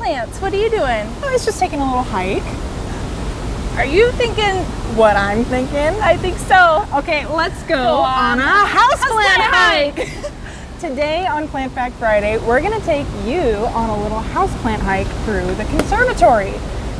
houseplants. What are you doing? I was just taking a little hike. Are you thinking What I'm thinking? I think so? Okay, let's go on a houseplant hike. Today on Plant Fact Friday, we're gonna take you on a little houseplant hike through the conservatory.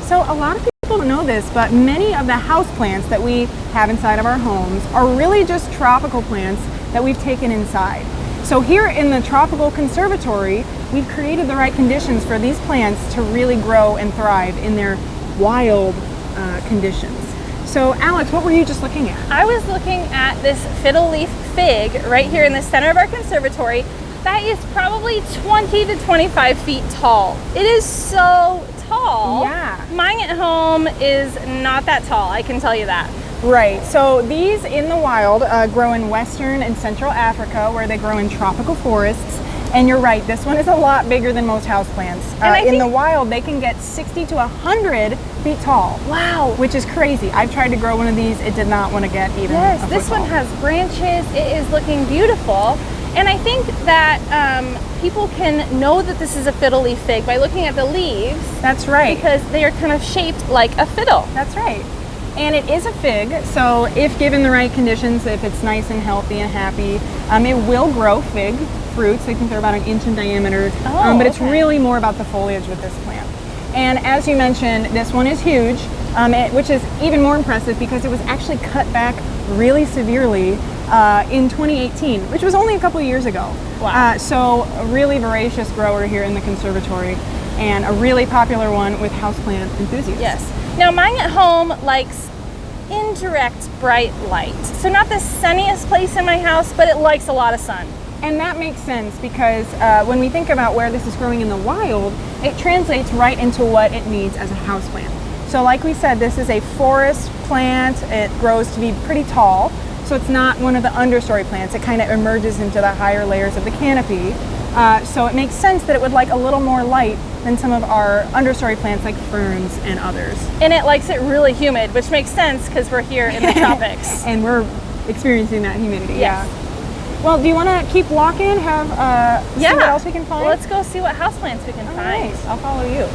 So a lot of people don't know this, but many of the houseplants that we have inside of our homes are really just tropical plants that we've taken inside. So here in the tropical conservatory, we've created the right conditions for these plants to really grow and thrive in their wild conditions. So Alex, what were you just looking at? I was looking at this Fiddle Leaf Fig right here in the center of our conservatory that is probably 20 to 25 feet tall. It is so tall. Yeah. Mine at home is not that tall, I can tell you that. Right, so these in the wild grow in Western and Central Africa, where they grow in tropical forests. And you're right, this one is a lot bigger than most houseplants. In the wild, they can get 60 to 100 feet tall. Wow. Which is crazy. I've tried to grow one of these. It did not want to get even Yes, a this foot one tall. has branches. It is looking beautiful. And I think that people can know that this is a fiddle leaf fig by looking at the leaves. That's right. Because they are kind of shaped like a fiddle. That's right. And it is a fig, so if given the right conditions, if it's nice and healthy and happy, it will grow fig fruits. I think they're about an inch in diameter, but it's really more about the foliage with this plant. And as you mentioned, this one is huge, which is even more impressive because it was actually cut back really severely in 2018, which was only a couple of years ago. Wow. So a really voracious grower here in the conservatory, and a really popular one with houseplant enthusiasts. Yes. Now mine at home likes indirect bright light. So not the sunniest place in my house, but it likes a lot of sun. And that makes sense because when we think about where this is growing in the wild, it translates right into what it needs as a houseplant. So like we said, this is a forest plant. It grows to be pretty tall. So it's not one of the understory plants. It kind of emerges into the higher layers of the canopy. So it makes sense that it would like a little more light than some of our understory plants like ferns and others. And it likes it really humid, which makes sense because we're here in the tropics. And we're experiencing that humidity. Yes. Yeah. Well, do you want to keep walking? See what else we can find? Well, let's go see what houseplants we can find. Right. I'll follow you.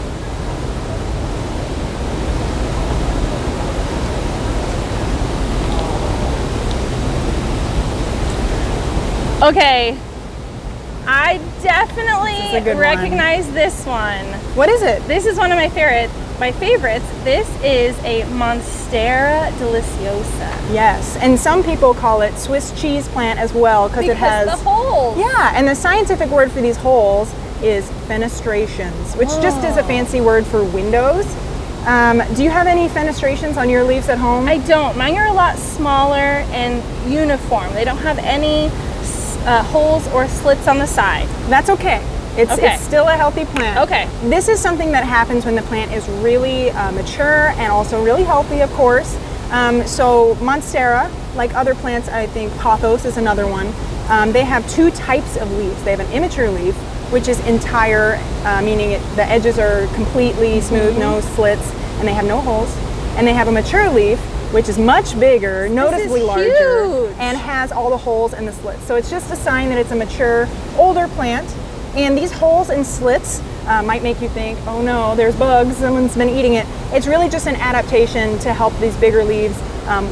Okay, I definitely recognize this one. What is it? This is one of my favorites. This is a Monstera deliciosa. Yes, and some people call it Swiss cheese plant as well because it has the holes. Yeah, and the scientific word for these holes is fenestrations, which just is a fancy word for windows. Do you have any fenestrations on your leaves at home? I don't. Mine are a lot smaller and uniform. They don't have any holes or slits on the side. That's okay. It's still a healthy plant. Okay. This is something that happens when the plant is really mature and also really healthy, of course. So Monstera, like other plants, I think pothos is another one. They have two types of leaves. They have an immature leaf, which is entire, meaning the edges are completely smooth, no slits, and they have no holes. And they have a mature leaf, which is much bigger, noticeably larger, and has all the holes and the slits. So it's just a sign that it's a mature, older plant. And these holes and slits might make you think, oh no, there's bugs, someone's been eating it. It's really just an adaptation to help these bigger leaves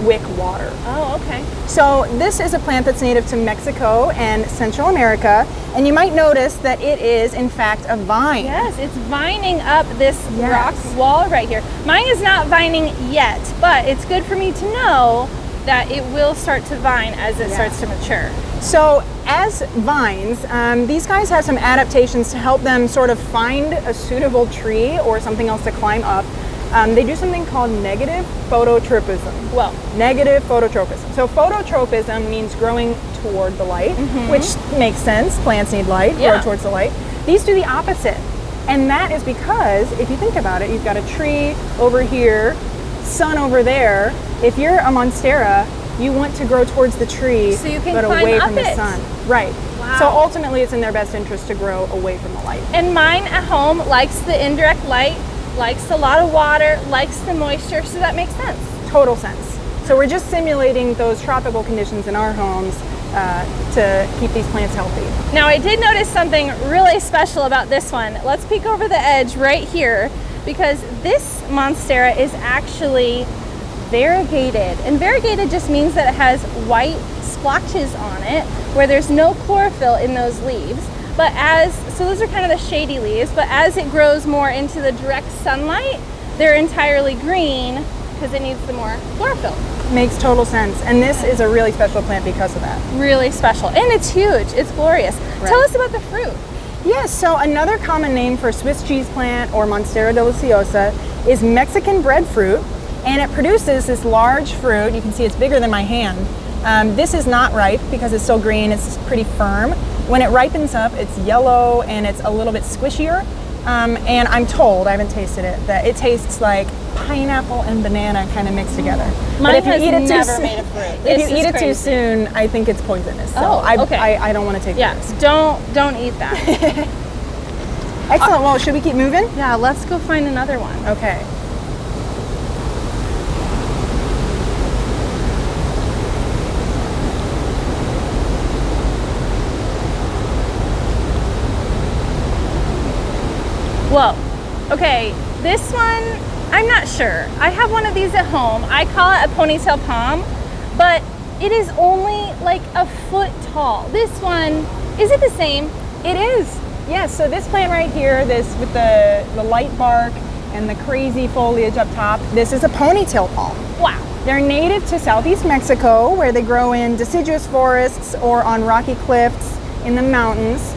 wick water. Oh, okay. So this is a plant that's native to Mexico and Central America, and you might notice that it is in fact a vine. Yes, it's vining up this rock wall right here. Mine is not vining yet, but it's good for me to know that it will start to vine as it starts to mature. So as vines, these guys have some adaptations to help them sort of find a suitable tree or something else to climb up. They do something called negative phototropism. Well, negative phototropism. So phototropism means growing toward the light, which makes sense. Plants need light, grow towards the light. These do the opposite. And that is because, if you think about it, you've got a tree over here, sun over there. If you're a Monstera, you want to grow towards the tree, so you can but climb away up from the it. sun. Right. Wow. So ultimately, it's in their best interest to grow away from the light. And mine at home likes the indirect light, likes a lot of water, likes the moisture, so that makes sense. Total sense. So we're just simulating those tropical conditions in our homes to keep these plants healthy. Now I did notice something really special about this one. Let's peek over the edge right here, because this Monstera is actually variegated. And variegated just means that it has white splotches on it where there's no chlorophyll in those leaves. But so those are kind of the shady leaves, but as it grows more into the direct sunlight, they're entirely green because it needs the more chlorophyll. Makes total sense. And this is a really special plant because of that. Really special. And it's huge. It's glorious. Right. Tell us about the fruit. Yes, so another common name for Swiss cheese plant or Monstera deliciosa is Mexican breadfruit, and it produces this large fruit. You can see it's bigger than my hand. This is not ripe because it's still green. It's pretty firm. When it ripens up, it's yellow and it's a little bit squishier. And I'm told, I haven't tasted it, that it tastes like pineapple and banana kind of mixed together. Mine but if you has eat it never too soon, made of fruit. if you eat it too soon, I think it's poisonous. So I don't want to take Yeah, this. don't eat that. Excellent. Well, should we keep moving? Yeah, let's go find another one. Okay. Whoa. Okay, this one, I'm not sure. I have one of these at home. I call it a ponytail palm, but it is only like a foot tall. This one, is it the same? It is. Yes, so this plant right here, this with the light bark and the crazy foliage up top, this is a ponytail palm. Wow. They're native to southeast Mexico, where they grow in deciduous forests or on rocky cliffs in the mountains.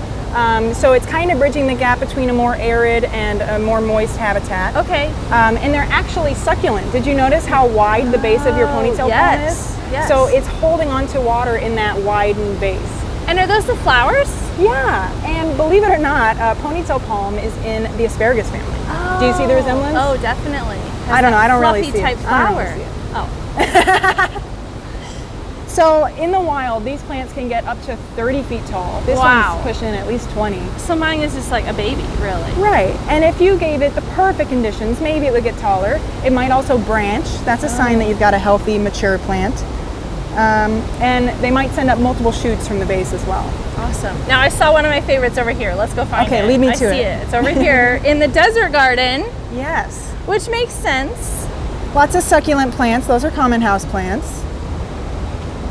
So it's kind of bridging the gap between a more arid and a more moist habitat. Okay. And they're actually succulent. Did you notice how wide the base of your ponytail palm is? Yes. So it's holding onto water in that widened base. And are those the flowers? Yeah, and believe it or not, ponytail palm is in the asparagus family. Oh. Do you see the resemblance? Oh, definitely. I don't know, I don't really see type it. I don't flower. really see it. Oh. So in the wild, these plants can get up to 30 feet tall. This Wow. one's pushing at least 20. So mine is just like a baby, really. Right, and if you gave it the perfect conditions, maybe it would get taller. It might also branch. That's a sign that you've got a healthy, mature plant. And they might send up multiple shoots from the base as well. Awesome. Now I saw one of my favorites over here. Let's go find it. Okay, lead me to I see it. it. It's over here in the desert garden, Yes. which makes sense. Lots of succulent plants. Those are common house plants.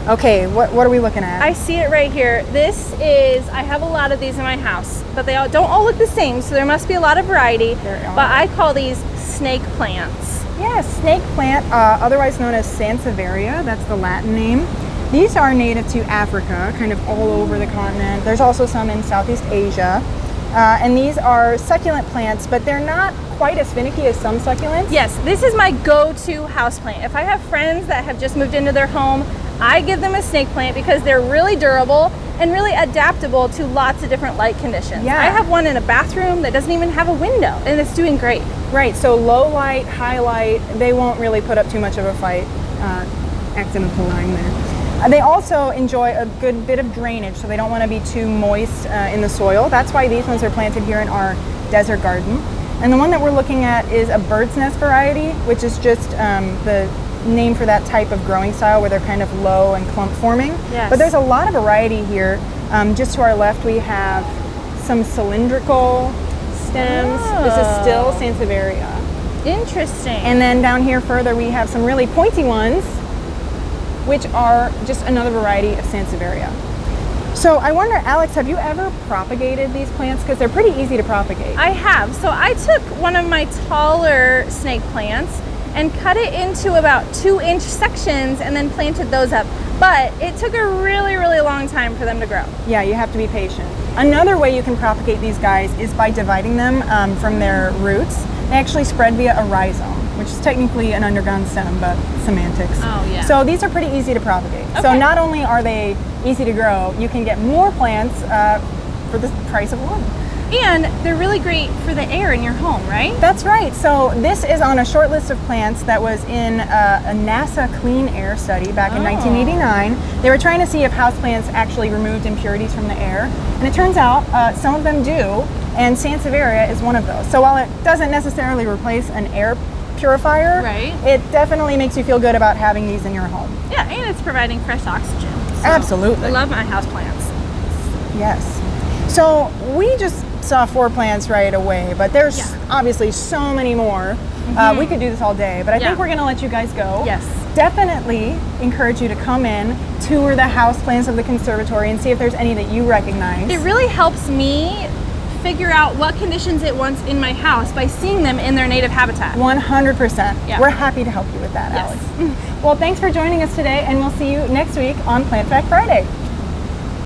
Okay, what are we looking at? I see it right here. This is, I have a lot of these in my house, but they don't all look the same, so there must be a lot of variety. There are. But I call these snake plants. Yeah, snake plant, otherwise known as Sansevieria. That's the Latin name. These are native to Africa, kind of all over the continent. There's also some in Southeast Asia. And these are succulent plants, but they're not quite as finicky as some succulents. Yes, this is my go-to houseplant. If I have friends that have just moved into their home, I give them a snake plant because they're really durable and really adaptable to lots of different light conditions. Yeah. I have one in a bathroom that doesn't even have a window, and it's doing great. Right, so low light, high light, they won't really put up too much of a fight. Accidental line there. They also enjoy a good bit of drainage, so they don't want to be too moist in the soil. That's why these ones are planted here in our desert garden. And the one that we're looking at is a bird's nest variety, which is just the name for that type of growing style where they're kind of low and clump forming. Yes. But there's a lot of variety here. Just to our left we have some cylindrical stems. This is still Sansevieria. Interesting. And then down here further we have some really pointy ones, which are just another variety of Sansevieria. So I wonder, Alex, have you ever propagated these plants? Because they're pretty easy to propagate. I have. So I took one of my taller snake plants and cut it into about 2-inch sections and then planted those up. But it took a really, really long time for them to grow. Yeah, you have to be patient. Another way you can propagate these guys is by dividing them from their roots. They actually spread via a rhizome, which is technically an underground stem, but semantics. Oh, yeah. So these are pretty easy to propagate. Okay. So not only are they easy to grow, you can get more plants for the price of one. And they're really great for the air in your home, right? That's right. So this is on a short list of plants that was in a NASA clean air study back in 1989. They were trying to see if houseplants actually removed impurities from the air. And it turns out some of them do, and Sansevieria is one of those. So while it doesn't necessarily replace an air purifier, Right. it definitely makes you feel good about having these in your home. Yeah, and it's providing fresh oxygen. So Absolutely. I love my houseplants. Yes. So we just saw 4 plants right away, but there's obviously so many more. We could do this all day, but I think we're going to let you guys go. Yes. Definitely encourage you to come in, tour the houseplants of the conservatory, and see if there's any that you recognize. It really helps me figure out what conditions it wants in my house by seeing them in their native habitat. 100%. Yeah. We're happy to help you with that, Yes. Alex. Well, thanks for joining us today, and we'll see you next week on Plant Fact Friday.